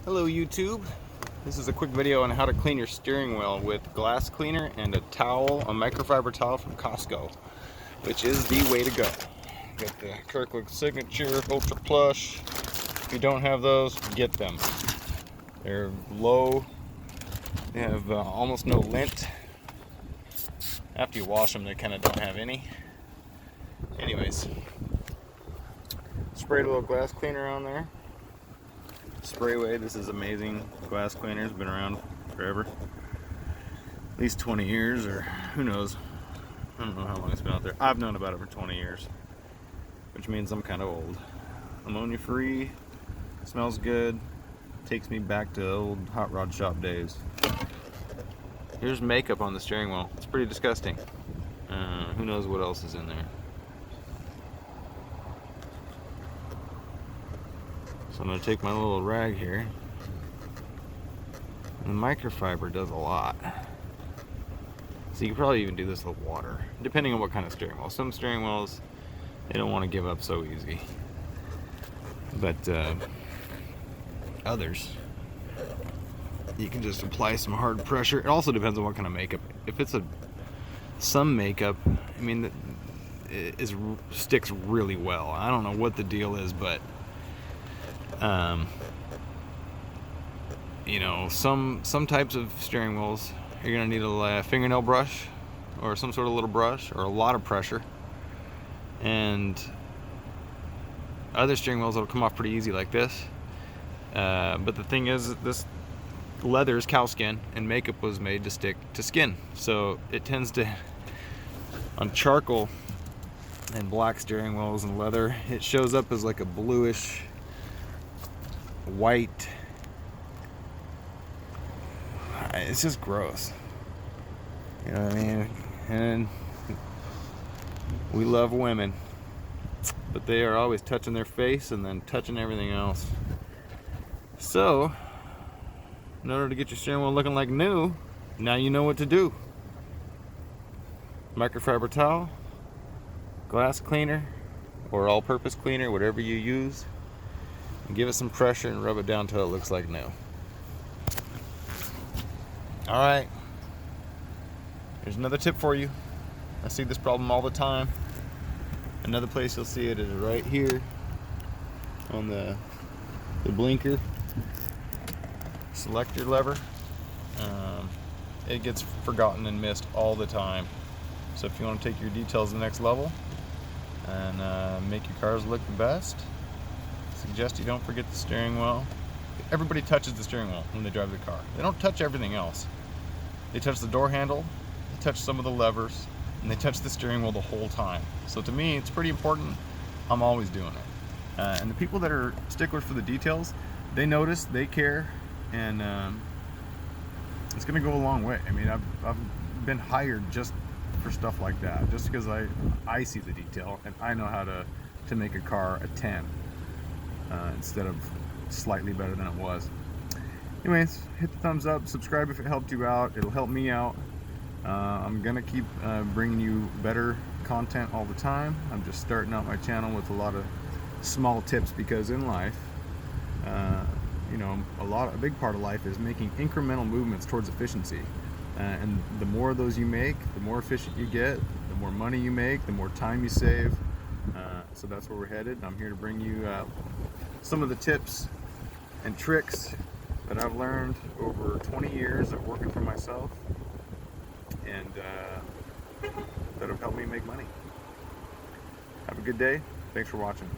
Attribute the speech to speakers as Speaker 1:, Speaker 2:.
Speaker 1: Hello YouTube. This is a quick video on how to clean your steering wheel with glass cleaner and a towel, a microfiber towel from Costco, which is the way to go. Got the Kirkland Signature Ultra Plush. If you don't have those, get them. They're low. They have almost no lint. After you wash them, they kind of don't have any. Anyways, sprayed a little glass cleaner on there. Sprayway, this is amazing glass cleaner. It's been around forever, at least 20 years, or who knows. I don't know how long it's been out there. I've known about it for 20 years, which means I'm kind of old. Ammonia free, smells good, takes me back to old hot rod shop days. Here's makeup on the steering wheel. It's pretty disgusting. Who knows what else is in there. So I'm going to take my little rag here. And the microfiber does a lot. So you could probably even do this with water, depending on what kind of steering wheel. Some steering wheels, they don't want to give up so easy. But others, you can just apply some hard pressure. It also depends on what kind of makeup. If it's some makeup, I mean, it sticks really well. I don't know what the deal is, but you know, some types of steering wheels, you're gonna need a fingernail brush or some sort of little brush or a lot of pressure, and other steering wheels will come off pretty easy like this. But the thing is, this leather is cow skin, and makeup was made to stick to skin, so it tends to, on charcoal and black steering wheels and leather, it shows up as like a bluish white. It's just gross, you know what I mean? And we love women, but they are always touching their face and then touching everything else. So in order to get your steering wheel looking like new, now you know what to do. Microfiber towel, glass cleaner, or all-purpose cleaner, whatever you use, and give it some pressure and rub it down till it looks like new. Alright, here's another tip for you. I see this problem all the time. Another place you'll see it is right here on the blinker selector lever. It gets forgotten and missed all the time. So if you want to take your details to the next level and make your cars look the best, suggest you don't forget the steering wheel. Everybody touches the steering wheel when they drive the car. They don't touch everything else. They touch the door handle, they touch some of the levers, and they touch the steering wheel the whole time. So to me, it's pretty important. I'm always doing it. And the people that are sticklers for the details, they notice, they care, and it's gonna go a long way. I mean, I've been hired just for stuff like that, just because I see the detail and I know how to make a car a 10 instead of slightly better than it was. Anyways, hit the thumbs up, subscribe if it helped you out. It'll help me out. I'm gonna keep bringing you better content all the time. I'm just starting out my channel with a lot of small tips, because in life, you know, a big part of life is making incremental movements towards efficiency. And the more of those you make, the more efficient you get, the more money you make, the more time you save. So that's where we're headed. I'm here to bring you some of the tips and tricks that I've learned over 20 years of working for myself, and that have helped me make money. Have a good day. Thanks for watching.